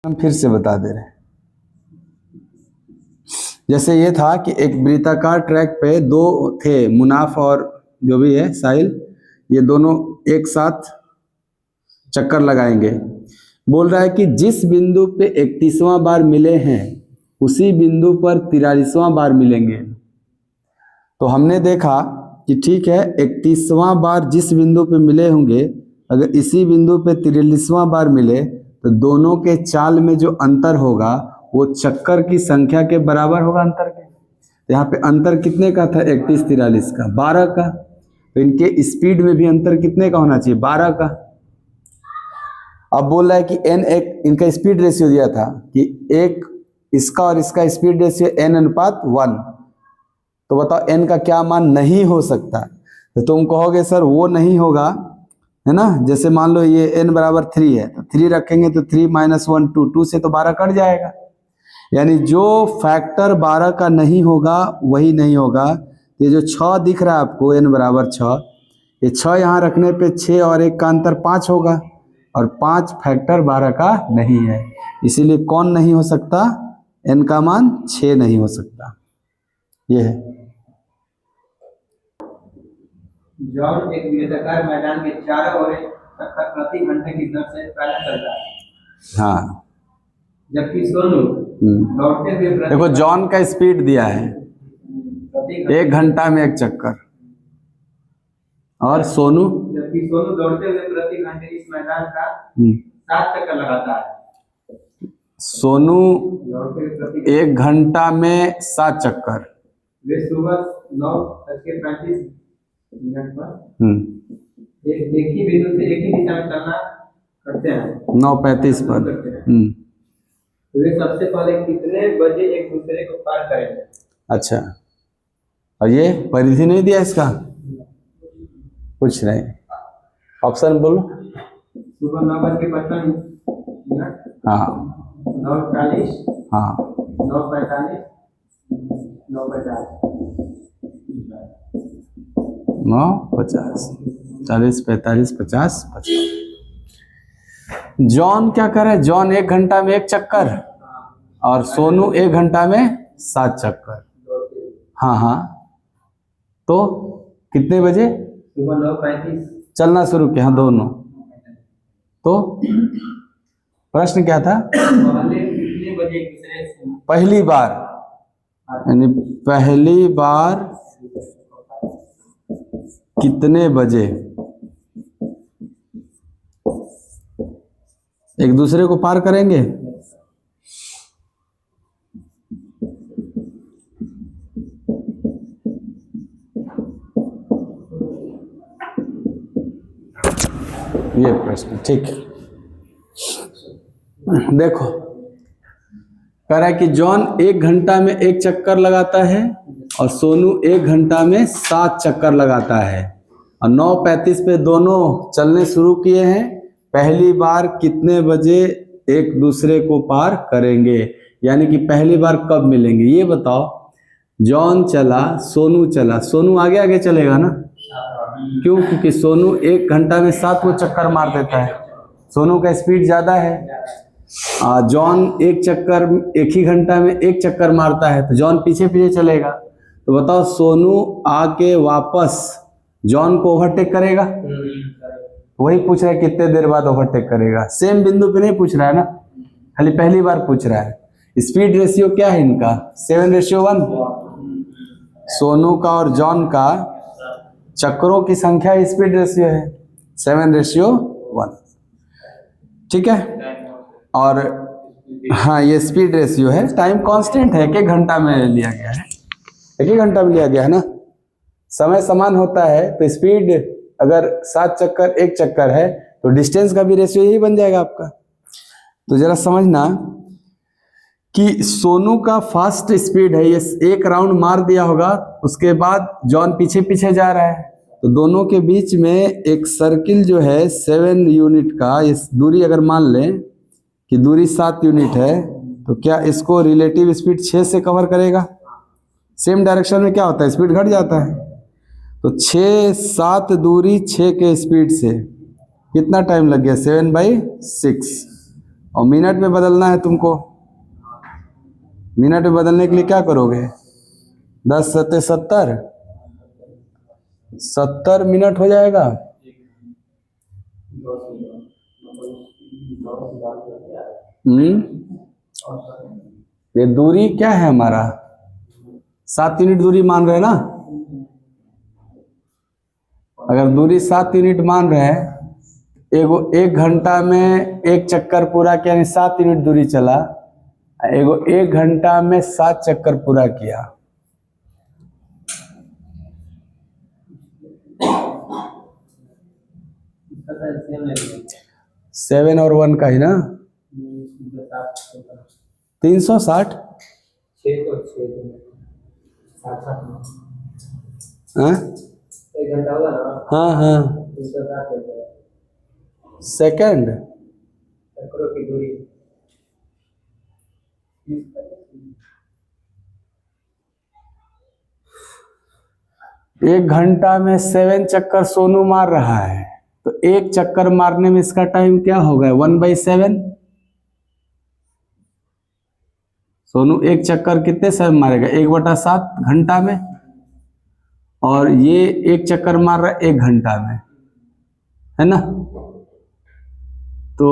हम फिर से बता दे रहे हैं। जैसे ये था कि एक वृत्ताकार ट्रैक पे दो थे, मुनाफ और जो भी है साहिल, ये दोनों एक साथ चक्कर लगाएंगे। बोल रहा है कि जिस बिंदु पे 31वां बार मिले हैं उसी बिंदु पर 43वां बार मिलेंगे। तो हमने देखा कि ठीक है, 31वां बार जिस बिंदु पे मिले होंगे, अगर इसी बिंदु पे 43वां बार मिले तो दोनों के चाल में जो अंतर होगा वो चक्कर की संख्या के बराबर होगा अंतर के। तो यहाँ पे अंतर कितने का था? 31-43 का, 12 का। तो इनके स्पीड में भी अंतर कितने का होना चाहिए? 12 का। अब बोल रहा है कि n एक इनका स्पीड रेशियो दिया था कि एक इसका और इसका स्पीड रेशियो n/1। तो बताओ n का क्या मान नहीं हो सकता? तो तुम कहोगे सर वो नहीं होगा, है ना। जैसे मान लो ये n बराबर 3 है तो 3 रखेंगे तो 3 - 1 2, 2 से तो 12 कट जाएगा। यानी जो फैक्टर 12 का नहीं होगा वही नहीं होगा। ये जो 6 दिख रहा है आपको n बराबर 6, ये 6 यहाँ रखने पे 6 और 1 का अंतर 5 होगा, और 5 फैक्टर 12 का नहीं है। इसीलिए कौन नहीं हो सकता? n का मान 6 नहीं हो सकता। ये है जॉन एक वृत्ताकार मैदान के चारों ओर चक्कर प्रति घंटे की दर से पैदल चलता है। हाँ, जबकि सोनू दौड़ते हुए देखो जॉन का स्पीड दिया है 1 घंटा में 1 चक्कर, और सोनू जबकि सोनू दौड़ते हुए प्रति घंटे इस मैदान का 7 चक्कर लगाता है। सोनू दौड़ते हुए प्रति 1 घंटा में 7 चक्कर। वे सुबह 9:35 पर एक ही बिंदु से एक ही दिशा में चलना करते हैं। 9:35 पर। वे सबसे पहले कितने बजे एक दूसरे को पार करेंगे? अच्छा, और ये परिधि नहीं दिया इसका? कुछ नहीं, ऑप्शन बोलो। सुबह 9:55। हाँ 9:40। हाँ 9:45। 9:50। 9:50, 40, 45, 50, 50। जॉन क्या करे? जॉन 1 घंटा में 1 चक्कर और सोनू 1 घंटा में 7 चक्कर। हाँ हाँ, तो कितने बजे सुबह 9:35 चलना शुरू किया? हाँ, दोनों। तो प्रश्न क्या था? पहले कितने बजे एक दूसरे से? पहली बार, यानी पहली बार कितने बजे एक दूसरे को पार करेंगे? ये प्रश्न ठीक है। देखो, कह रहा है कि जॉन 1 घंटा में 1 चक्कर लगाता है और सोनू 1 घंटा में 7 चक्कर लगाता है, और 9:35 पे दोनों चलने शुरू किए हैं। पहली बार कितने बजे एक दूसरे को पार करेंगे, यानी कि पहली बार कब मिलेंगे ये बताओ। जॉन चला, सोनू चला, सोनू आगे आगे चलेगा ना, क्यों? क्योंकि सोनू 1 घंटा में 7 को चक्कर मार देता है, सोनू का स्पीड ज्यादा है। जॉन 1 चक्कर 1 ही घंटा में 1 चक्कर मारता है, तो जॉन पीछे पीछे चलेगा। तो बताओ सोनू आके वापस जॉन को ओवरटेक करेगा? वही पूछ रहा है कितने देर बाद ओवरटेक करेगा। सेम बिंदु पे नहीं पूछ रहा है ना, खाली पहली बार पूछ रहा है। स्पीड रेशियो क्या है इनका? 7:1। सोनू का और जॉन का चक्करों की संख्या स्पीड रेशियो है 7:1। ठीक है। और हाँ, ये स्पीड रेशियो है, टाइम कांस्टेंट है, 1 घंटा में लिया गया है, 1 घंटा में लिया गया है ना। समय समान होता है तो स्पीड अगर 7 चक्कर 1 चक्कर है तो डिस्टेंस का भी रेशियो यही बन जाएगा आपका। तो जरा समझना कि सोनू का फास्ट स्पीड है, ये 1 राउंड मार दिया होगा, उसके बाद जॉन पीछे पीछे जा रहा है, तो दोनों के बीच में एक सर्किल जो है 7 यूनिट का, इस दूरी अगर मान लें कि दूरी 7 यूनिट है, तो क्या इसको रिलेटिव स्पीड 6 से कवर करेगा? सेम डायरेक्शन में क्या होता है, स्पीड घट जाता है। तो 6 7 दूरी 6 के स्पीड से कितना टाइम लग गया? 7/6। और मिनट में बदलना है तुमको। मिनट में बदलने के लिए क्या करोगे? 10 सत्ते 70, 70 मिनट हो जाएगा। ये दूरी क्या है हमारा? 7 यूनिट दूरी मान रहे हैं ना? अगर दूरी 7 यूनिट मान रहे हैं, एगो 1 घंटा में 1 चक्कर पूरा किया, यानी 7 यूनिट दूरी चला। एगो 1 घंटा में 7 चक्कर पूरा किया। सेवन और 1 का ही ना? 360। हाँ 1 घंटा होगा ना? हाँ हाँ। 360 सेकंड। चक्करों की दूरी। 1 घंटा में 7 चक्कर सोनू मार रहा है, तो 1 चक्कर मारने में इसका टाइम क्या होगा? 1/7। सोनू 1 चक्कर कितने समय मारेगा? 1/7 घंटा में। और ये 1 चक्कर मार रहा है 1 घंटा में, है ना? तो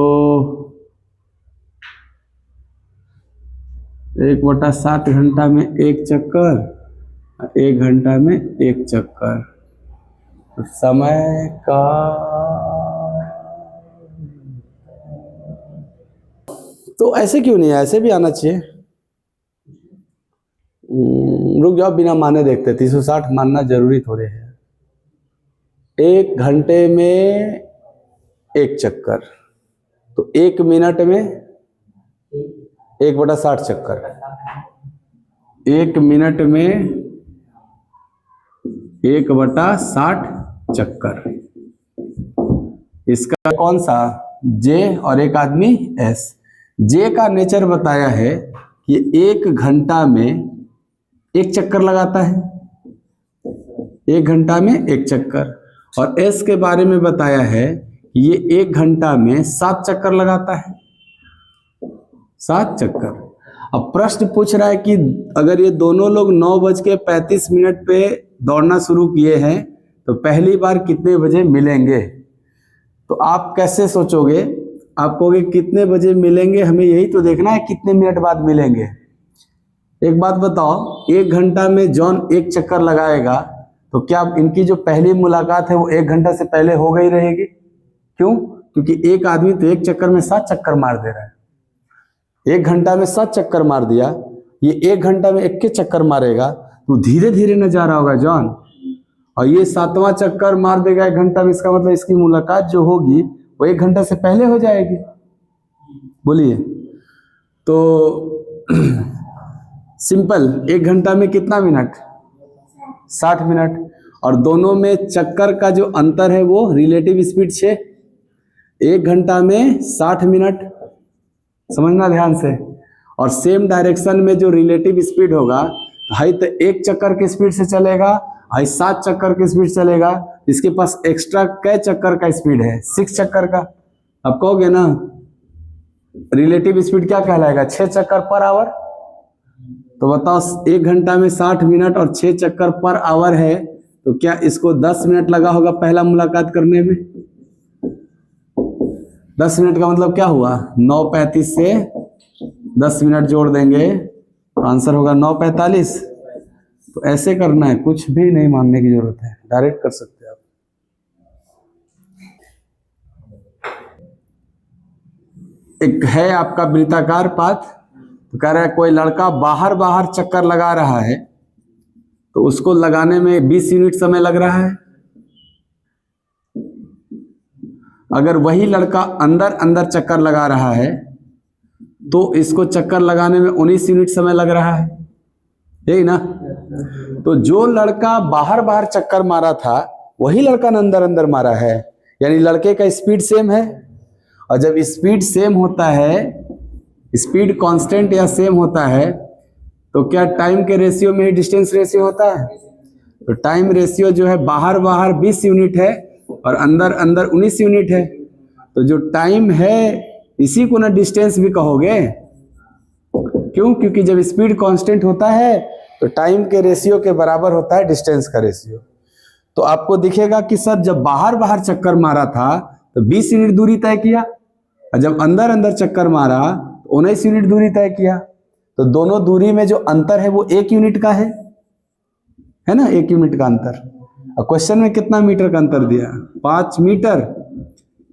1/7 घंटा में 1 चक्कर, 1 घंटा में 1 चक्कर। तो समय का तो ऐसे क्यों नहीं है? ऐसे भी आना चाहिए। रुक जाओ, बिना माने देखते। 360 मानना जरूरी थोड़े है। 1 घंटे में 1 चक्कर, तो 1 मिनट में 1/60 चक्कर। 1 मिनट में 1/60 चक्कर। इसका कौन सा? जे और एक आदमी एस। जे का नेचर बताया है कि 1 घंटा में 1 चक्कर लगाता है, 1 घंटा में 1 चक्कर। और एस के बारे में बताया है कि ये 1 घंटा में 7 चक्कर लगाता है, 7 चक्कर। अब प्रश्न पूछ रहा है कि अगर ये दोनों लोग 9:35 पे दौड़ना शुरू किए हैं, तो पहली बार कितने बजे मिलेंगे? तो आप कैसे सोचोगे? आप कहोगे कितने बजे मिलेंगे, हमें यही तो देखना है, कितने मिनट बाद मिलेंगे। एक बात बताओ, 1 घंटा में जॉन 1 चक्कर लगाएगा, तो क्या इनकी जो पहली मुलाकात है वो 1 घंटा से पहले हो गई रहेगी? क्यों? क्योंकि एक आदमी तो 1 चक्कर में 7 चक्कर मार दे रहा है। 1 घंटा में 7 चक्कर मार दिया, ये 1 घंटा में 1 चक्कर मारेगा, तो धीरे धीरे न जा रहा होगा जॉन, और ये 7वां चक्कर मार देगा 1 घंटा में। इसका मतलब इसकी मुलाकात जो होगी वो 1 घंटा से पहले हो जाएगी। बोलिए तो सिंपल। 1 घंटा में कितना मिनट? 60 मिनट। और दोनों में चक्कर का जो अंतर है वो रिलेटिव स्पीड 6। 1 घंटा में 60 मिनट, समझना ध्यान से। और सेम डायरेक्शन में जो रिलेटिव स्पीड होगा, भाई तो 1 चक्कर की स्पीड से चलेगा, भाई 7 चक्कर की स्पीड चलेगा। इसके पास एक्स्ट्रा कै चक्कर का स्पीड है? 6 चक्कर का। अब कहोगे ना रिलेटिव स्पीड क्या कहलाएगा? 6 चक्कर पर आवर। तो बताओ 1 घंटा में 60 मिनट और 6 चक्कर पर आवर है, तो क्या इसको 10 मिनट लगा होगा पहला मुलाकात करने में? 10 मिनट का मतलब क्या हुआ? 9:35 से 10 मिनट जोड़ देंगे तो आंसर होगा 9:45। तो ऐसे करना है, कुछ भी नहीं मानने की जरूरत है, डायरेक्ट कर सकते हैं आप। एक है आपका वृत्ताकार पाथ, तो कह रहा है कोई लड़का बाहर बाहर चक्कर लगा रहा है, तो उसको लगाने में 20 यूनिट समय लग रहा है। अगर वही लड़का अंदर अंदर चक्कर लगा रहा है, तो इसको चक्कर लगाने में 19 यूनिट समय लग रहा है, यही ना? तो जो लड़का बाहर बाहर चक्कर मारा था, वही लड़का ने अंदर अंदर मारा है, यानी लड़के का स्पीड सेम है। और जब स्पीड सेम होता है, स्पीड कांस्टेंट या सेम होता है, तो क्या टाइम के रेशियो में ही डिस्टेंस रेशियो होता है? तो टाइम रेशियो जो है बाहर बाहर 20 यूनिट है और अंदर अंदर 19 यूनिट है। तो जो टाइम है इसी को ना डिस्टेंस भी कहोगे। क्यों? क्योंकि जब स्पीड कांस्टेंट होता है तो टाइम के रेशियो के बराबर होता है डिस्टेंस का रेशियो। तो आपको दिखेगा कि सर जब बाहर बाहर चक्कर मारा था तो 20 यूनिट दूरी तय किया, और जब अंदर अंदर चक्कर मारा तो 19 यूनिट दूरी तय किया। तो दोनों दूरी में जो अंतर है वो 1 यूनिट का है ना, 1 यूनिट का अंतर। और क्वेश्चन में कितना मीटर का अंतर दिया? 5 मीटर।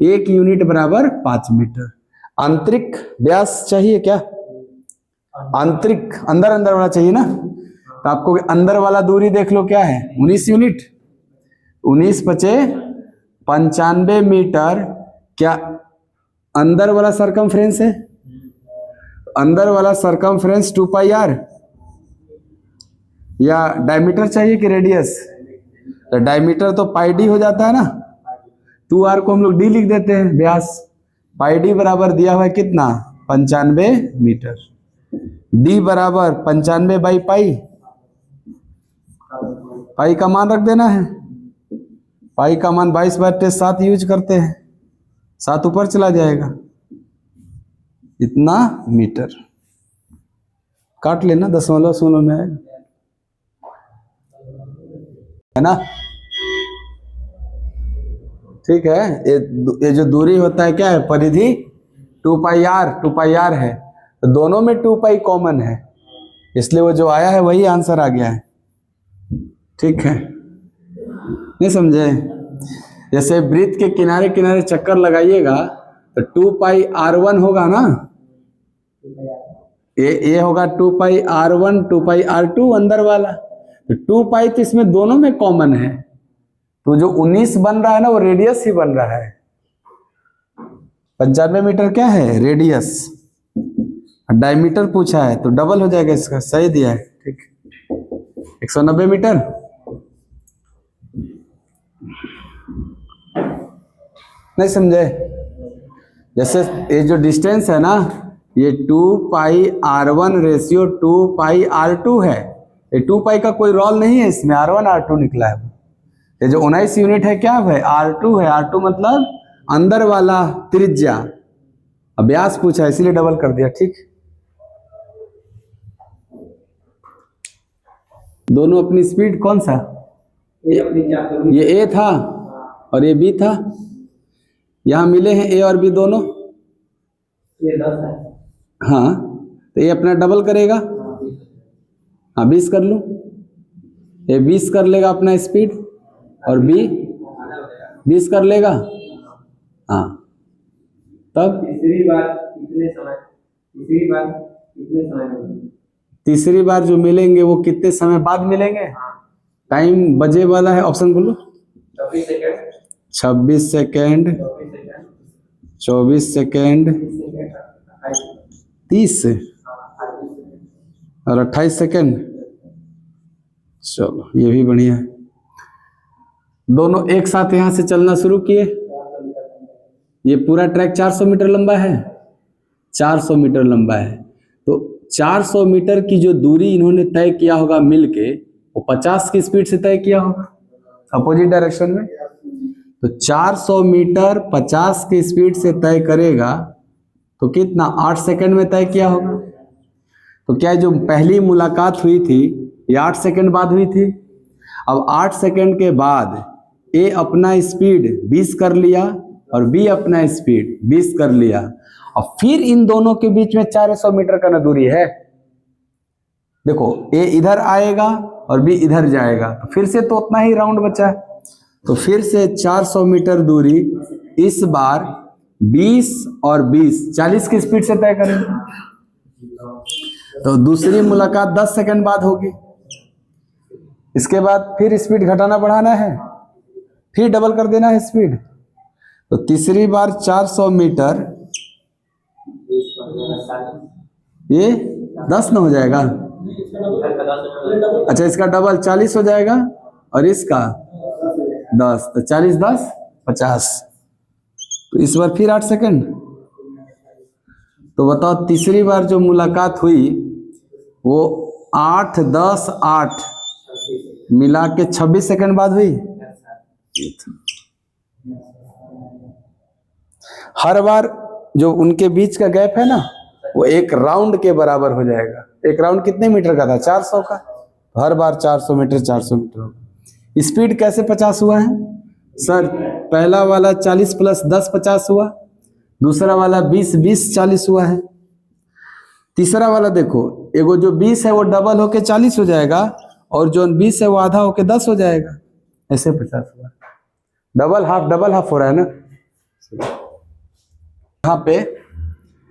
1 यूनिट बराबर 5 मीटर। आंतरिक व्यास चाहिए क्या? आंतरिक अंदर अंदर वाला चाहिए ना, तो आपको अंदर वाला दूरी देख लो क्या है, 19 यूनिट। 19 पचे 95 मीटर। क्या अंदर वाला सरकमफ्रेंस है? अंदर वाला सरकमफ्रेंस 2 पाई आर, या डायमीटर चाहिए कि रेडियस? तो डायमीटर तो पाई डी हो जाता है ना, 2r को हम लोग डी लिख देते हैं व्यास। पाई डी बराबर दिया हुआ है कितना? 95 मीटर। डी बराबर 95 बाई पाई, पाई का मान रख देना है। पाई का मान 22/7 यूज करते हैं, 7 ऊपर चला जाएगा, इतना मीटर। काट लेना, दशमलव शून्य में आएगा, है ना? ठीक है। ये जो दूरी होता है क्या है? परिधि 2 पाई आर है। तो दोनों में 2 पाई कॉमन है, इसलिए वो जो आया है वही आंसर आ गया है। ठीक है, नहीं समझे? जैसे वृत्त के किनारे किनारे चक्कर लगाइएगा तो 2 पाई r1 होगा ना, ये होगा 2 पाई r1 2 पाई r2 अंदर वाला। तो 2 पाई तो इसमें दोनों में कॉमन है, तो जो 19 बन रहा है ना वो रेडियस ही बन रहा है। 95 मीटर क्या है? रेडियस। डायमीटर पूछा है तो डबल हो जाएगा इसका, सही दिया है। ठीक, 190 मीटर। नहीं समझे? जैसे ये जो डिस्टेंस है ना, ये 2 पाई r1 रेशियो 2 पाई r2 है। ये 2 पाई का कोई रोल नहीं है इसमें, r1 r2 निकला है। ये जो 19 यूनिट है क्या है? r2 है। r2 मतलब अंदर वाला त्रिज्या। अब व्यास पूछा इसीलिए डबल कर दिया। ठीक, दोनों अपनी स्पीड कौन सा? ये ए था और ये बी था। यहां मिले हैं ए और बी दोनों। ये 10 है। हाँ, तो ये अपना डबल करेगा। हाँ, 20 कर लूं। ये 20 कर लेगा अपना स्पीड, और बी 20 कर लेगा। हाँ, तब तीसरी बार कितने समय में? तीसरी बार जो मिलेंगे वो कितने समय बाद मिलेंगे? टाइम बजे वाला है, ऑप्शन बोलो। 26 सेकंड, 26 सेकेंड, 24 सेकेंड, 30 और 28 सेकेंड। चलो, ये भी बढ़िया है। दोनों एक साथ यहां से चलना शुरू किए। ये पूरा ट्रैक 400 मीटर लंबा है, 400 मीटर लंबा है। तो 400 मीटर की जो दूरी इन्होंने तय किया होगा मिलके, वो 50 की स्पीड से तय किया होगा अपोजिट डायरेक्शन में। तो 400 मीटर 50 की स्पीड से तय करेगा तो कितना? 8 सेकंड में तय किया होगा। तो क्या जो पहली मुलाकात हुई थी ये 8 सेकंड बाद हुई थी। अब 8 सेकंड के बाद ए अपना स्पीड 20 कर लिया और बी अपना स्पीड 20 कर लिया, और फिर इन दोनों के बीच में 400 मीटर का न दूरी है। देखो, ए इधर आएगा और बी इधर जाएगा, तो फिर से तो उतना ही राउंड बचा है। तो फिर से 400 मीटर दूरी इस बार 20 और 20 40 की स्पीड से तय करेंगे। तो दूसरी मुलाकात 10 सेकंड बाद होगी। इसके बाद फिर स्पीड घटाना बढ़ाना है, फिर डबल कर देना है स्पीड। तो तीसरी बार 400 मीटर, ये 10 न हो जाएगा? अच्छा, इसका डबल 40 हो जाएगा और इसका 10, तो 40 10 50। तो इस बार फिर 8 सेकंड। तो बताओ, तीसरी बार जो मुलाकात हुई वो 8 10 8 मिला के 26 सेकंड बाद हुई। हर बार जो उनके बीच का गैप है ना, वो एक राउंड के बराबर हो जाएगा। एक राउंड कितने मीटर का था? 400 का। हर बार 400 मीटर 400 मीटर होगा। स्पीड कैसे 50 हुआ है सर? पहला वाला 40 प्लस 10 50 हुआ, दूसरा वाला 20 20 40 हुआ है, तीसरा वाला देखो, एगो जो 20 है वो डबल होके 40 हो जाएगा, और जो 20 है वो आधा होके 10 हो जाएगा, ऐसे 50 हुआ। डबल हाफ हो रहा है ना। यहाँ पे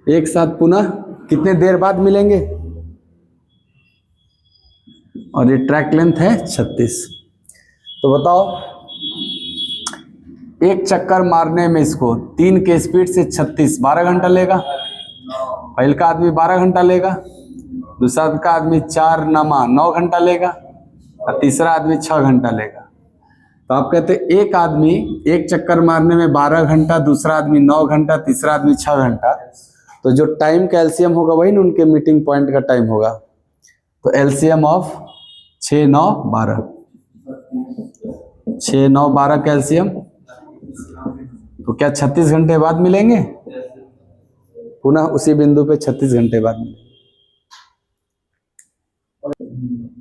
एक साथ पुनः कितने देर बाद मिलेंगे? और ये ट्रैक लेंथ है 36। तो बताओ, एक चक्कर मारने में इसको 3 के स्पीड से 36 12 घंटा लेगा। पहले का आदमी 12 घंटा लेगा, दूसरा का आदमी 4 नमा 9 घंटा लेगा, और तीसरा आदमी 6 घंटा लेगा। तो आप कहते एक आदमी एक चक्कर मारने में 12 घंटा, दूसरा आदमी 9 घंटा, तीसरा आदमी 6 घंटा। तो जो टाइम का एलसीएम होगा वही ना उनके मीटिंग पॉइंट का टाइम होगा। तो एलसीएम ऑफ 6 9 12, 6 9 12 का एलसीएम, तो क्या 36 घंटे बाद मिलेंगे? पुनः उसी बिंदु पे 36 घंटे बाद मिलेंगे।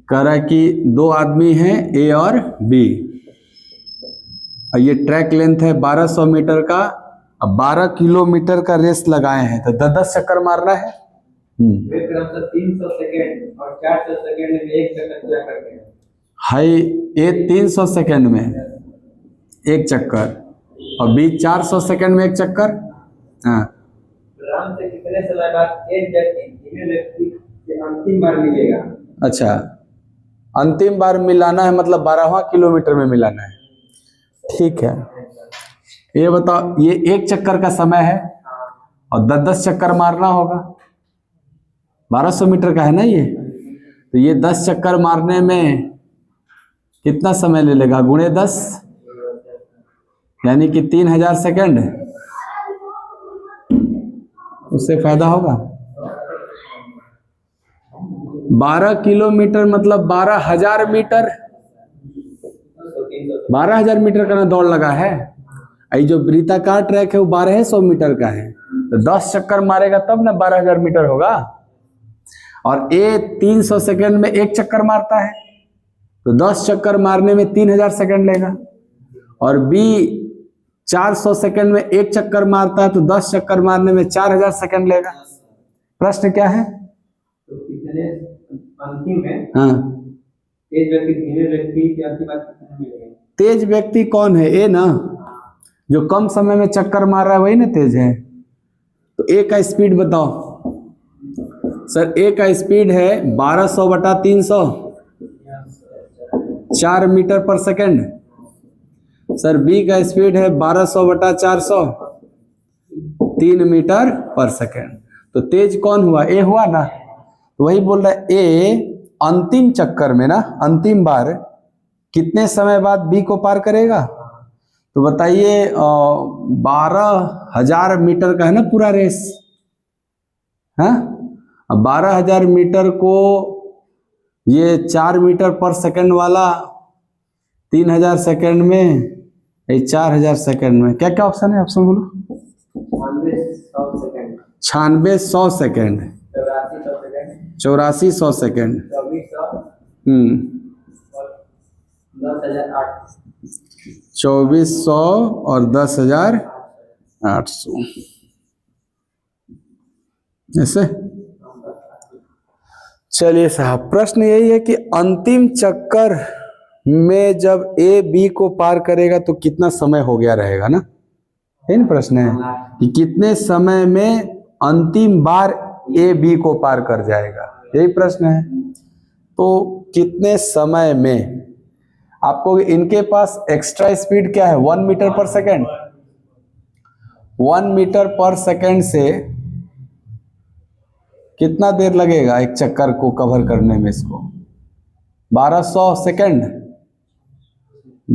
कह रहा है कि 2 आदमी हैं ए और बी, और ये ट्रैक लेंथ है 1200 मीटर का, अब 12 किलोमीटर का रेस लगाए हैं, तो 10 चक्कर मारना है। वे क्रमशः 300 सेकंड और 400 सेकंड में एक चक्कर पूरा करते हैं। हाई ए 300 सेकंड में एक चक्कर, और बी 400 सेकंड में एक चक्कर। हाँ, राम से कितने समय बाद एक व्यक्ति धीमे व्यक्ति से अंतिम बार मिलेगा? अच्छा, अंतिम बार मिलाना है, मतलब 12वां किलोमीटर में मिलाना है। ठीक है, ये बताओ, ये एक चक्कर का समय है और 10 चक्कर मारना होगा। 1200 मीटर का है ना ये, तो ये 10 चक्कर मारने में कितना समय ले लेगा? गुणे 10, यानी कि 3000 सेकंड। उससे फायदा होगा। 12 किलोमीटर मतलब 12,000 मीटर। 12,000 मीटर का ना दौड़ लगा है। ये जो वृत्ताकार ट्रैक है वो 1200 मीटर का है, तो 10 चक्कर मारेगा तब ना 12,000 मीटर होगा। और ए 300 सेकंड में एक चक्कर मारता है, तो 10 चक्कर मारने में 3000 सेकंड लेगा। और बी 400 सेकंड में एक चक्कर मारता है, तो 10 चक्कर मारने में 4000 सेकंड लेगा। प्रश्न क्या है? तो कितने अंतिम में हाँ, तेज व्यक्ति धीमे व्यक्ति के अंतिम बार कितने मिलेंगे? तेज व्यक्ति कौन है? ए ना, जो कम समय में चक्कर मार रहा है वही ना तेज है। तो ए का स्पीड बताओ सर। ए का स्पीड है 1200 बटा 300, 4 मीटर पर सेकंड। सर बी का स्पीड है 1200 बटा 400, 3 मीटर पर सेकंड। तो तेज कौन हुआ? ए हुआ ना। तो वही बोल रहा है ए अंतिम चक्कर में ना, अंतिम बार कितने समय बाद बी को पार करेगा? तो बताइए, 12,000 मीटर का है ना पूरा रेस। हाँ, अब 12,000 मीटर को ये 4 मीटर पर सेकंड वाला 3000 सेकंड में, ये 4000 सेकंड में, क्या क्या ऑप्शन है? ऑप्शन बोलो। 9600 सेकंड, 8400 सेकंड, 2400 और 10,800 ऐसे। चलिए साहब, प्रश्न यही है कि अंतिम चक्कर में जब ए बी को पार करेगा तो कितना समय हो गया रहेगा ना। यही प्रश्न है कि कितने समय में अंतिम बार ए बी को पार कर जाएगा, यही प्रश्न है। तो कितने समय में, आपको इनके पास एक्स्ट्रा स्पीड क्या है? 1 मीटर पर सेकंड। 1 मीटर पर सेकंड से कितना देर लगेगा एक चक्कर को कवर करने में? इसको 1200 सेकंड,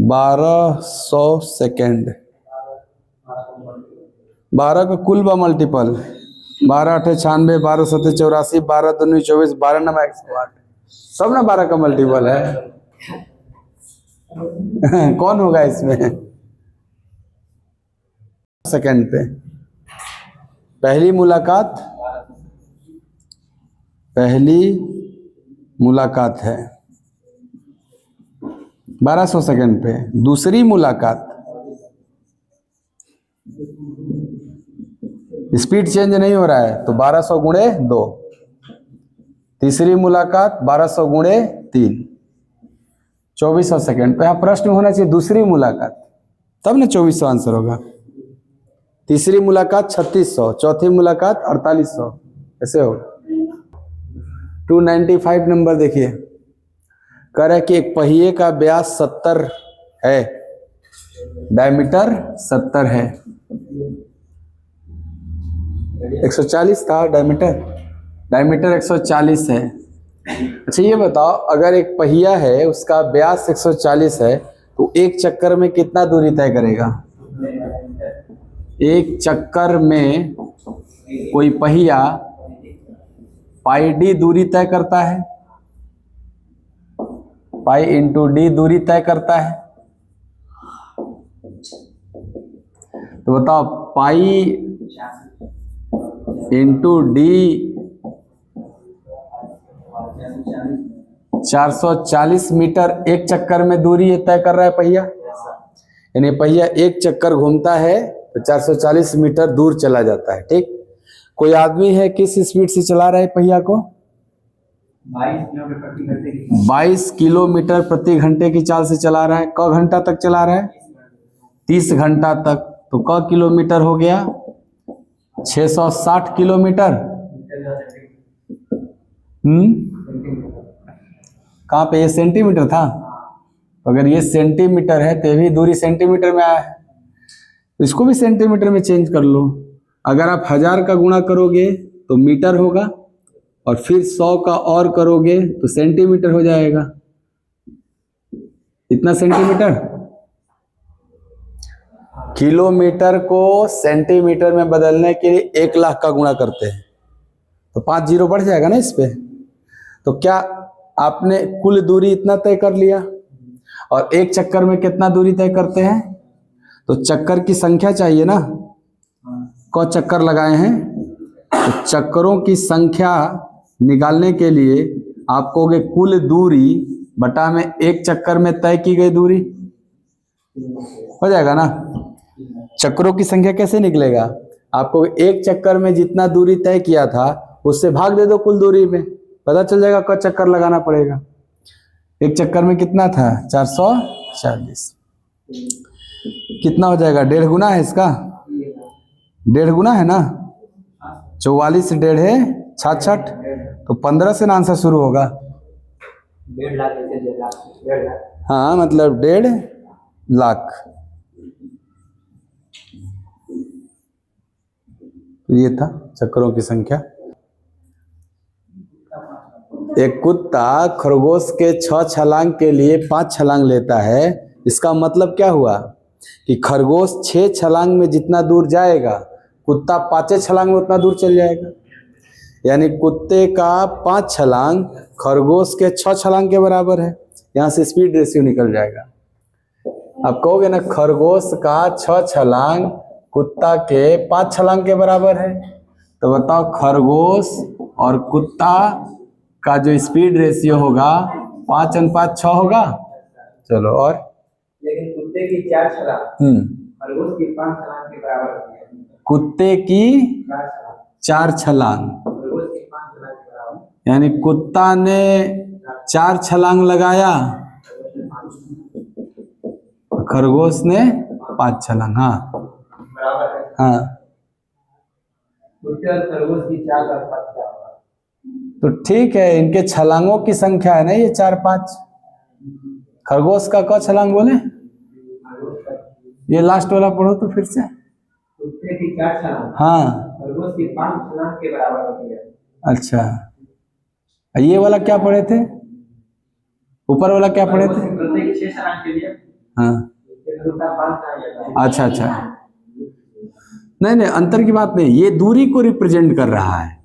1200 सेकंड, 12 का कुल बा मल्टीपल, 12 8 96, 12 7 84, 12 2 24, 12 9 108, सब ना 12 का मल्टीपल है। कौन होगा इसमें? सेकंड पे पहली मुलाकात है 1200 सेकंड पे। दूसरी मुलाकात, स्पीड चेंज नहीं हो रहा है तो 1200 गुणे 2। तीसरी मुलाकात 1200 गुणे 3, 2400 सेकंड पे। यहाँ प्रश्न होना चाहिए दूसरी मुलाकात, तब ना 2400 आंसर होगा। तीसरी मुलाकात 3600, चौथी मुलाकात 4800, ऐसे होगा। 295 नंबर देखिए, कह रहा है कि एक पहिए का व्यास 70 है, डायमीटर 70 है। 140 था डायमीटर 140 है। अच्छा ये बताओ, अगर एक पहिया है उसका व्यास 140 है तो एक चक्कर में कितना दूरी तय करेगा? एक चक्कर में कोई पहिया पाई डी दूरी तय करता है, पाई इंटू डी दूरी तय करता है। तो बताओ पाई इंटू डी 440 मीटर एक चक्कर में दूरी तय कर रहा है पहिया। यानी पहिया एक चक्कर घूमता है तो 440 मीटर दूर चला जाता है। ठीक, कोई आदमी है किस स्पीड से चला रहा है पहिया को? 22 किलोमीटर प्रति घंटे की चाल से चला रहा है। क घंटा तक चला रहा है? 30 घंटा तक। तो क किलोमीटर हो गया 660 किलोमीटर। कहाँ पे? ये सेंटीमीटर था, अगर ये सेंटीमीटर है तो ये भी दूरी सेंटीमीटर में आया है, तो इसको भी सेंटीमीटर में चेंज कर लो। अगर आप 1000 का गुणा करोगे तो मीटर होगा, और फिर 100 का और करोगे तो सेंटीमीटर हो जाएगा। इतना सेंटीमीटर। किलोमीटर को सेंटीमीटर में बदलने के लिए 1 लाख का गुणा करते हैं तो 5 जीरो बढ़ जाएगा ना इस पे। तो क्या आपने कुल दूरी इतना तय कर लिया, और एक चक्कर में कितना दूरी तय करते हैं? तो चक्कर की संख्या चाहिए ना, क चक्कर लगाए हैं, तो चक्करों की संख्या निकालने के लिए आप कहोगे कुल दूरी बटा में एक चक्कर में तय की गई दूरी, हो जाएगा ना। चक्करों की संख्या कैसे निकलेगा? आपको एक चक्कर में जितना दूरी तय किया था उससे भाग दे दो कुल दूरी में, पता चल जाएगा क चक्कर लगाना पड़ेगा। एक चक्कर में कितना था? 440। कितना हो जाएगा? 1.5 गुना है इसका, 1.5 गुना है ना। 44 से 1.5 है 66, तो 15 से ना आंसर शुरू होगा। 1.5 लाख। हाँ मतलब 1.5 लाख। तो ये था चक्करों की संख्या। एक कुत्ता खरगोश के 6 छलांग के लिए 5 छलांग लेता है। इसका मतलब क्या हुआ कि खरगोश 6 छलांग में जितना दूर जाएगा कुत्ता 5 छलांग में उतना दूर चल जाएगा। यानी कुत्ते का 5 छलांग खरगोश के 6 छलांग के बराबर है। यहाँ से स्पीड रेशियो निकल जाएगा। आप कहोगे ना खरगोश का 6 छलांग कुत्ता के 5 छलांग के बराबर है, तो बताओ खरगोश और कुत्ता का जो स्पीड रेशियो होगा 5:6 होगा। चलो और लेकिन कुत्ते की 4 छलांग खरगोश की 5 छलांग के बराबर होती है। कुत्ते की 4 छलांग खरगोश की 5 छलांग के बराबर, यानी कुत्ता ने 4 छलांग लगाया, खरगोश ने 5 छलांग। हाँ बराबर है। हाँ, कुत्ते और खरगोश की 4 का अनुपात क्या होगा? तो ठीक है, इनके छलांगों की संख्या है ना ये 4-5। खरगोश का क छलांग बोले? ये लास्ट वाला पढ़ो तो फिर से। कुत्ते की 4 छलांग हाँ खरगोश की 5 छलांग के बराबर होती है। अच्छा, ये वाला क्या पढ़े थे? ऊपर वाला क्या पढ़े थे? प्रत्येक 6 छलांग के लिए हाँ कुत्ता 5 छलांग लेता है। अच्छा, नहीं अंतर की बात नहीं, ये दूरी को रिप्रेजेंट कर रहा है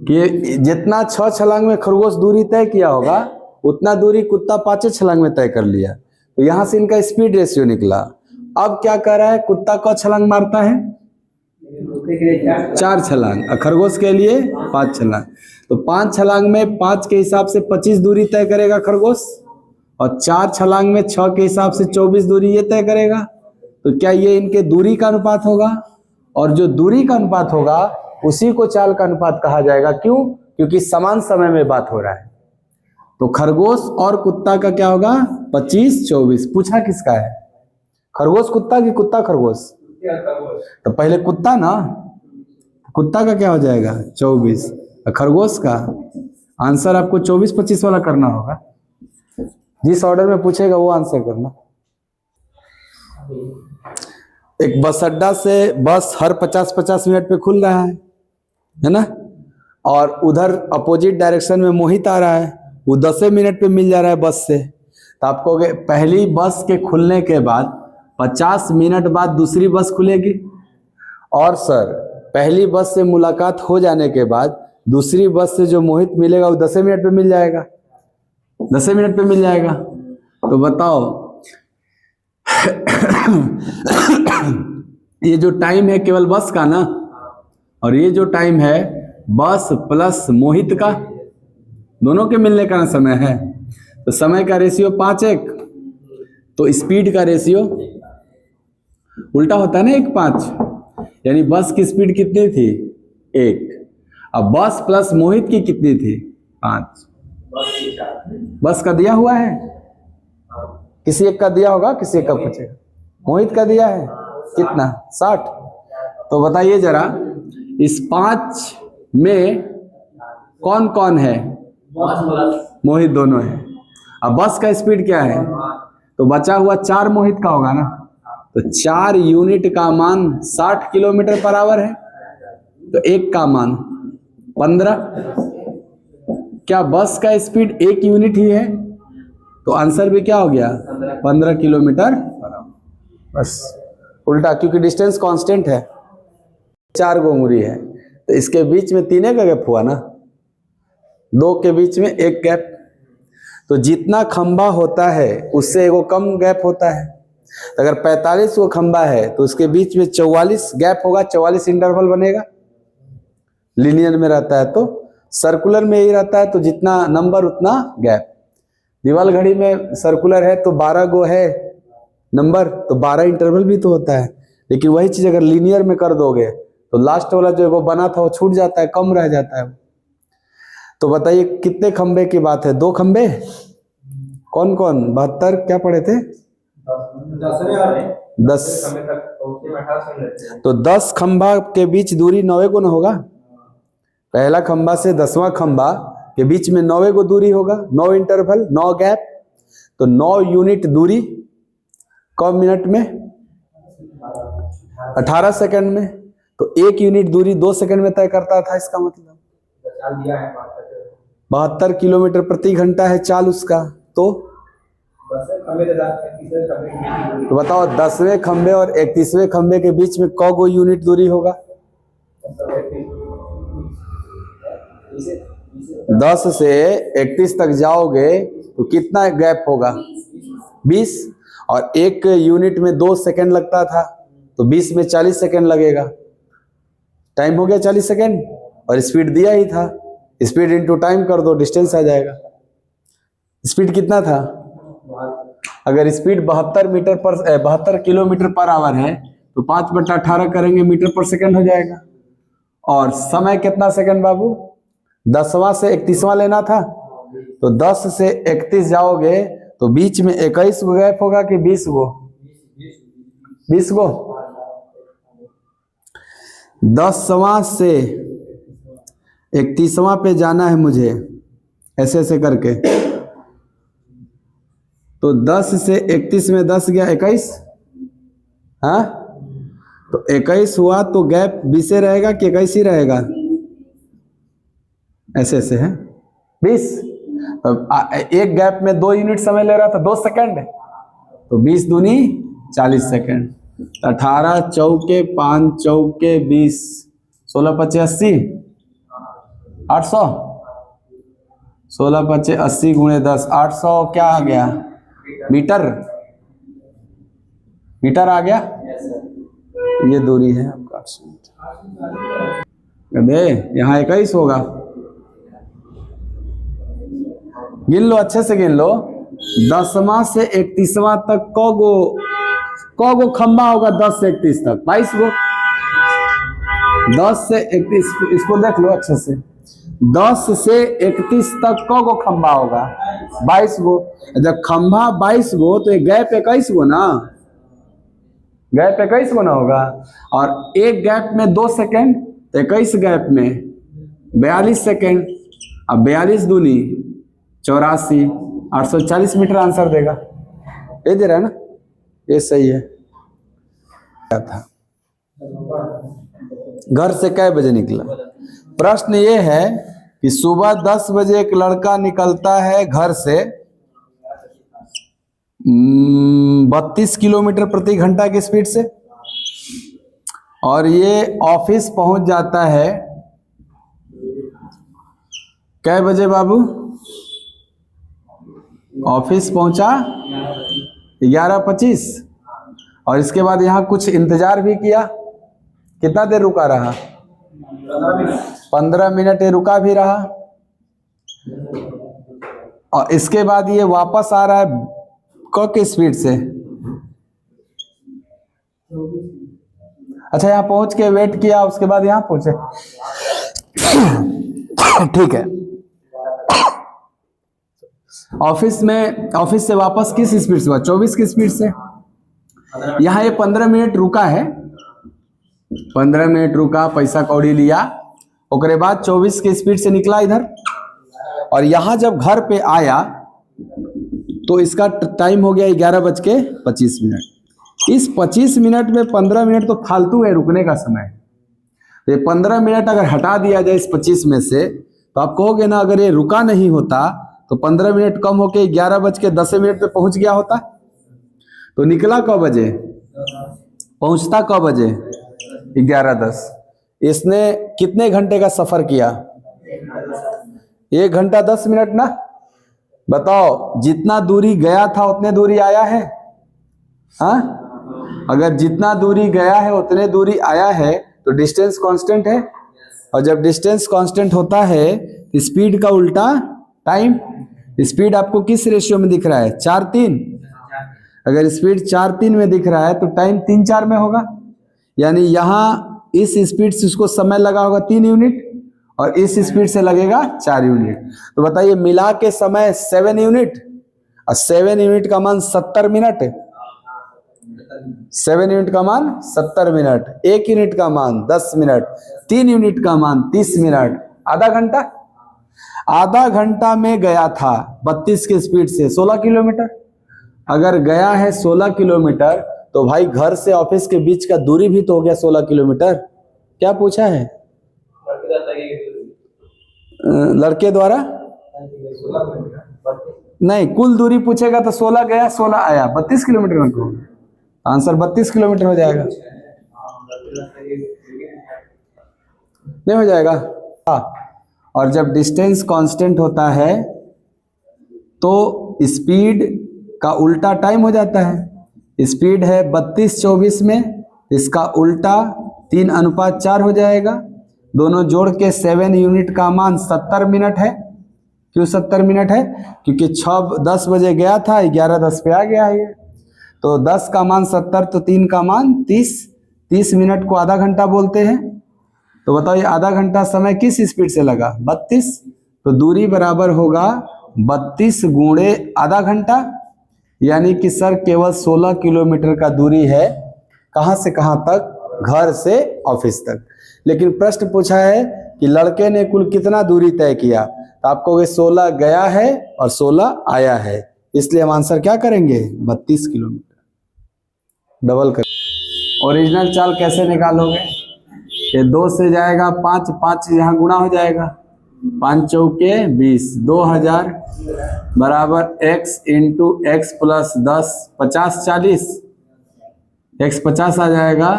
कि जितना 6 छलांग में खरगोश दूरी तय किया होगा उतना दूरी कुत्ता 5 छलांग में तय कर लिया। तो यहां से इनका स्पीड रेशियो निकला। अब क्या कर रहा है? कुत्ता क छलांग मारता है कुत्ते के लिए 4 छलांग और खरगोश के लिए 5 छलांग। तो 5 छलांग में 5 के हिसाब से 25 दूरी तय करेगा खरगोश, और 4 छलांग में 6 के हिसाब से 24 दूरी ये तय करेगा। तो क्या ये इनके दूरी का अनुपात होगा? और जो दूरी का अनुपात होगा उसी को चाल का अनुपात कहा जाएगा। क्यों? क्योंकि समान समय में बात हो रहा है। तो खरगोश और कुत्ता का क्या होगा? 25-24। पूछा किसका है? खरगोश कुत्ता की कुत्ता खरगोश? तो पहले कुत्ता ना, कुत्ता का क्या हो जाएगा? 24। खरगोश का आंसर आपको 24-25 वाला करना होगा। जिस ऑर्डर में पूछेगा वो आंसर करना। एक बस अड्डा से बस हर 50-50 मिनट पे खुल रहा है ना, और उधर अपोजिट डायरेक्शन में मोहित आ रहा है, वो 10 मिनट पे मिल जा रहा है बस से। तो आप कहोगे पहली बस के खुलने के बाद 50 मिनट बाद दूसरी बस खुलेगी, और सर पहली बस से मुलाकात हो जाने के बाद दूसरी बस से जो मोहित मिलेगा वो 10 मिनट पे मिल जाएगा, 10 मिनट पे मिल जाएगा। तो बताओ ये जो टाइम है केवल बस का ना, और ये जो टाइम है बस प्लस मोहित का, दोनों के मिलने का समय है। तो समय का रेशियो 5:1, तो स्पीड का रेशियो उल्टा होता है ना, 1:5। यानी बस की स्पीड कितनी थी? 1। अब बस प्लस मोहित की कितनी थी? 5। बस का दिया हुआ है, किसी एक का दिया होगा, किसी एक का पूछेगा। मोहित का दिया है कितना? 60। तो बताइए जरा इस 5 में कौन कौन है? मोहित दोनों है। अब बस का स्पीड क्या है? तो बचा हुआ 4 मोहित का होगा ना। तो 4 यूनिट का मान 60 किलोमीटर पर आवर है, तो 1 का मान 15। क्या बस का स्पीड 1 यूनिट ही है? तो आंसर भी क्या हो गया? 15 किलोमीटर पर आवर। बस उल्टा, क्योंकि डिस्टेंस कांस्टेंट है, 4 गो उंगली है, तो इसके बीच में 3 का गैप हुआ ना, 2 के बीच में 1 गैप। तो जितना खंबा होता है उससे एगो कम गैप होता है। तो अगर 45 को खंबा है तो उसके बीच में 44 गैप होगा, 44 इंटरवल बनेगा। लीनियर में रहता है तो, सर्कुलर में यही रहता है, तो जितना नंबर उतना गैप। दीवाल घड़ी में सर्कुलर है तो 12 गो है नंबर, तो 12 इंटरवल भी तो होता है। लेकिन वही चीज अगर लीनियर में कर दोगे तो लास्ट वाला जो वो बना था वो छूट जाता है, कम रह जाता है। तो बताइए कितने खंबे की बात है? 2 खंबे। कौन कौन? 72 क्या पढ़े थे? 10। तो 10 खंबा के बीच दूरी 9 गुना होगा। पहला खंबा से 10वां खंबा के बीच में 9 गो दूरी होगा, 9 इंटरवल, 9 गैप। तो 9 यूनिट दूरी कब मिनट में? 18 सेकंड में। तो 1 यूनिट दूरी 2 सेकंड में तय करता था। इसका मतलब 72 किलोमीटर प्रति घंटा है चाल उसका। तो बताओ 10वें खंबे और 31वें खंबे के बीच में क गो यूनिट दूरी होगा? 10 से 31 तक जाओगे तो कितना गैप होगा? 20। और 1 यूनिट में 2 सेकंड लगता था, तो 20 में 40 सेकंड लगेगा। टाइम हो गया 40 सेकंड, और स्पीड दिया ही था। स्पीड इंटू टाइम कर दो, डिस्टेंस आ जाएगा। स्पीड कितना था? अगर स्पीड 72 किलोमीटर पर आवर है तो 5/18 करेंगे, मीटर पर सेकंड हो जाएगा। और समय कितना सेकंड बाबू? 10वां से 31वां लेना था, तो 10 से 31 जाओगे तो बीच में 21 गो गैप होगा कि 20 गो? 20 गो। 10वां से 31वां पे जाना है मुझे, ऐसे ऐसे करके। तो 10 से 31 में 10 गया 21, हाँ, तो 21 हुआ तो गैप 20 रहेगा कि 21 ही रहेगा? ऐसे ऐसे है 20। एक गैप में 2 यूनिट समय ले रहा था, 2 सेकंड, तो 20 दूनी 40 सेकंड। 18 चौके 5 चौके 20, 16 पचे 80, 800। 16 पचे 80 गुणे 10, 800 क्या आ गया? मीटर। मीटर आ गया। ये दूरी है आपका 800 मीटर। दे यहाँ 21 होगा, गिन लो अच्छे से गिन लो। 10वां से 31वां तक क गो खंबा होगा? 10 से 31 तक 22 गो। 10 से 31, इसको देख लो अच्छे से। 10 से 31 तक क गो खंबा होगा? 22 गो। जब खंबा 22 गो तो एक गैप 21 गो ना, गैप 21 गो ना होगा। और एक गैप में 2 सेकेंड, तो 21 गैप में 42 सेकेंड। अब 42 दूनी 84, 840 मीटर आंसर देगा। ये दे रहा है ना, ये सही है। क्या था, घर से कै बजे निकला? प्रश्न ये है कि सुबह 10 बजे एक लड़का निकलता है घर से 32 किलोमीटर प्रति घंटा की स्पीड से, और ये ऑफिस पहुंच जाता है कै बजे बाबू? ऑफिस पहुंचा 11:25, और इसके बाद यहाँ कुछ इंतजार भी किया। कितना देर रुका रहा? 15 मिनट ये रुका भी रहा। और इसके बाद ये वापस आ रहा है क की स्पीड से। अच्छा, यहाँ पहुंच के वेट किया, उसके बाद यहाँ पहुंचे। ठीक है, ऑफिस से वापस किस स्पीड से हुआ? 24 की स्पीड से। यहाँ ये 15 मिनट रुका है, 15 मिनट रुका, पैसा कौड़ी लिया, उसके बाद 24 की स्पीड से निकला इधर। और यहाँ जब घर पे आया तो इसका टाइम हो गया 11:25। इस 25 मिनट में 15 मिनट तो फालतू है रुकने का समय। ये 15 मिनट अगर हटा दिया जाए इस 25 में से, तो आप कहोगे ना, अगर ये रुका नहीं होता तो 15 मिनट कम होके 11:10 पे पहुंच गया होता। तो निकला कब बजे, पहुंचता कब बजे? 11:10। इसने कितने घंटे का सफर किया? 1 घंटा 10 मिनट ना। बताओ, जितना दूरी गया था उतने दूरी आया है? हाँ, अगर जितना दूरी गया है उतने दूरी आया है तो डिस्टेंस कांस्टेंट है। और जब डिस्टेंस कांस्टेंट होता है, स्पीड का उल्टा टाइम। स्पीड आपको किस रेशियो में दिख रहा है? 4:3। अगर स्पीड 4:3 में दिख रहा है तो टाइम 3:4 में होगा। यानी यहाँ इस स्पीड से उसको समय लगा होगा 3 यूनिट, और इस स्पीड से लगेगा 4 यूनिट। तो बताइए, मिला के समय 7 यूनिट, और 7 यूनिट का मान 70 मिनट। 7 यूनिट का मान 70 मिनट, 1 यूनिट का मान 10 मिनट, 3 यूनिट का मान 30 मिनट, आधा घंटा। आधा घंटा में गया था 32 की स्पीड से 16 किलोमीटर। अगर गया है 16 किलोमीटर तो भाई घर से ऑफिस के बीच का दूरी भी तो हो गया 16 किलोमीटर। क्या पूछा है लड़के द्वारा? नहीं, कुल दूरी पूछेगा तो 16 गया 16 आया, 32 किलोमीटर में को आंसर 32 किलोमीटर हो जाएगा। नहीं हो जाएगा? हाँ। और जब डिस्टेंस कांस्टेंट होता है तो स्पीड का उल्टा टाइम हो जाता है। स्पीड है 32:24 में, इसका उल्टा 3:4 हो जाएगा। दोनों जोड़ के 7 यूनिट का मान 70 मिनट है। क्यों 70 मिनट है? क्योंकि 10 बजे गया था, 11:10 पे आ गया है ये। तो 10 का मान 70 तो 3 का मान 30। 30 मिनट को आधा घंटा बोलते हैं। तो बताओ, ये आधा घंटा समय किस स्पीड से लगा? 32। तो दूरी बराबर होगा 32 गुणे आधा घंटा, यानी कि सर केवल 16 किलोमीटर का दूरी है। कहाँ से कहाँ तक? घर से ऑफिस तक। लेकिन प्रश्न पूछा है कि लड़के ने कुल कितना दूरी तय किया, तो आपको 16 गया है और 16 आया है, इसलिए हम आंसर क्या करेंगे? 32 किलोमीटर। डबल कर। ओरिजिनल चाल कैसे निकालोगे? ये 2 से जाएगा 5, 5 यहाँ गुणा हो जाएगा, 5 चौके 20, 2000 बराबर x into x plus 10, 50 40, x 50 आ जाएगा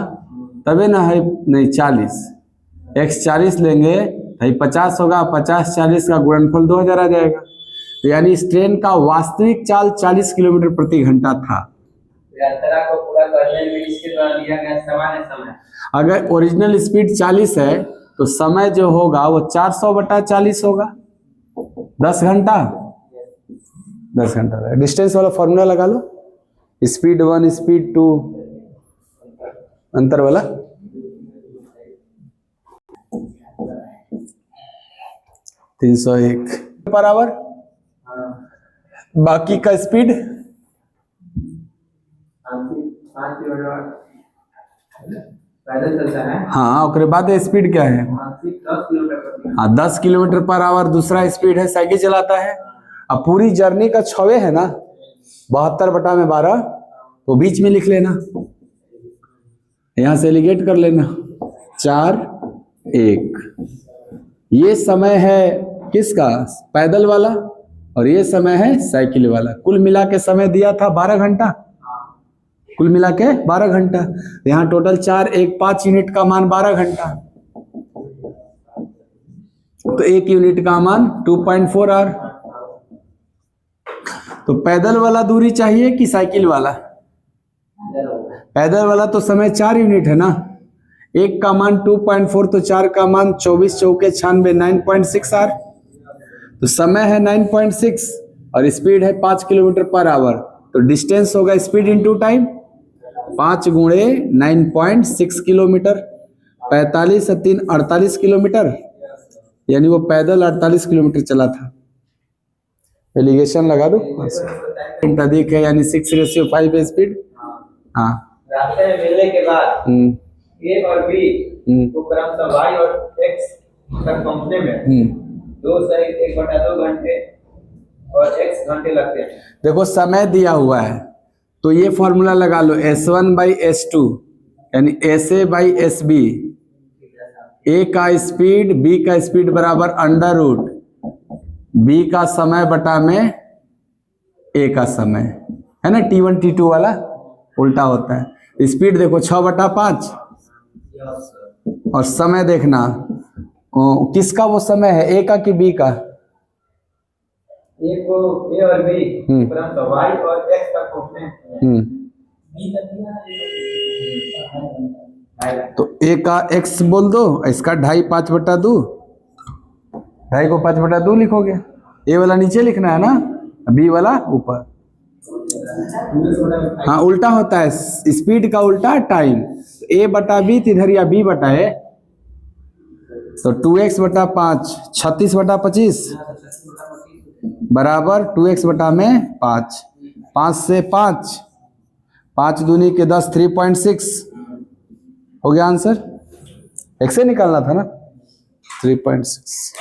तभी ना है, नहीं 40, x 40 लेंगे भाई 50 होगा, 50 40 का गुणनफल 2000 आ जाएगा। तो यानी इस ट्रेन का वास्तविक चाल 40 किलोमीटर प्रति घंटा था। यात्रा को पूरा करने में इसके द्वारा दिया गया सामान्य समय। अगर ओरिजिनल स्पीड 40 है तो समय जो होगा वो 400/40 होगा। 10 घंटा 10 घंटा। डिस्टेंस वाला फॉर्मूला लगा लो, स्पीड 1 स्पीड 2 अंतर वाला। 301 पर आवर। बाकी का स्पीड 5 किलोमीटर पैदल चलता है। हाँ, उसके बाद स्पीड क्या है? 10 किलोमीटर। हाँ, 10 किलोमीटर पर आवर दूसरा स्पीड है, साइकिल चलाता है। अब पूरी जर्नी का 6 है ना, 72/12, तो बीच में लिख लेना, यहां से एलिगेट कर लेना 4 1। ये समय है किसका? पैदल वाला, और ये समय है साइकिल वाला। कुल मिला के समय दिया था 12 घंटा, कुल मिला के 12 घंटा। यहाँ टोटल 4 1 5 यूनिट का मान 12 घंटा, तो 1 यूनिट का मान 2.4 आवर। तो पैदल वाला दूरी चाहिए कि साइकिल वाला? पैदल वाला तो समय 4 यूनिट है ना, 1 का मान 2.4, तो 4 का मान 24 चौके 96 9.6 आवर। तो समय है 9.6 और स्पीड है 5 किलोमीटर पर आवर। तो डिस्टेंस होगा स्पीड इंटू टाइम, 5 गुणे 9.6 किलोमीटर। 45 और 3 48 किलोमीटर, यानी वो पैदल 48 किलोमीटर चला था। एलिगेशन लगा दो, अधिक है यानी 6:5 है स्पीड। हाँ, रास्ते में मिलने के बाद ए और बी को क्रमशः वाई और एक्स तक पहुंचने में 2 सहित 1/2 घंटे और x घंटे लगते हैं। देखो समय दिया हुआ है तो ये फॉर्मूला लगा लो, S1/S2 यानी SA/SB। ए का स्पीड बी का स्पीड बराबर √ बी का समय बटा में ए का समय, है ना। T1 T2 वाला उल्टा होता है। स्पीड देखो 6/5 और समय देखना किसका वो समय है, ए का कि बी का? ए को ए और बी क्रमशः वाई और एक्स तक पहुंचने तो ए का x बोल दो, इसका 2.5 5/2, 2.5 को 5/2 लिखोगे। ए वाला नीचे लिखना है ना, बी वाला ऊपर। हाँ, उल्टा होता है, स्पीड का उल्टा टाइम। a बटा बी, इधर या b बटा ए, तो 2x/5 36/25 बराबर 2x बटा में 5। 5 से 5 5 दूनी के 10 3.6 हो गया आंसर। x से निकालना था ना, 3.6।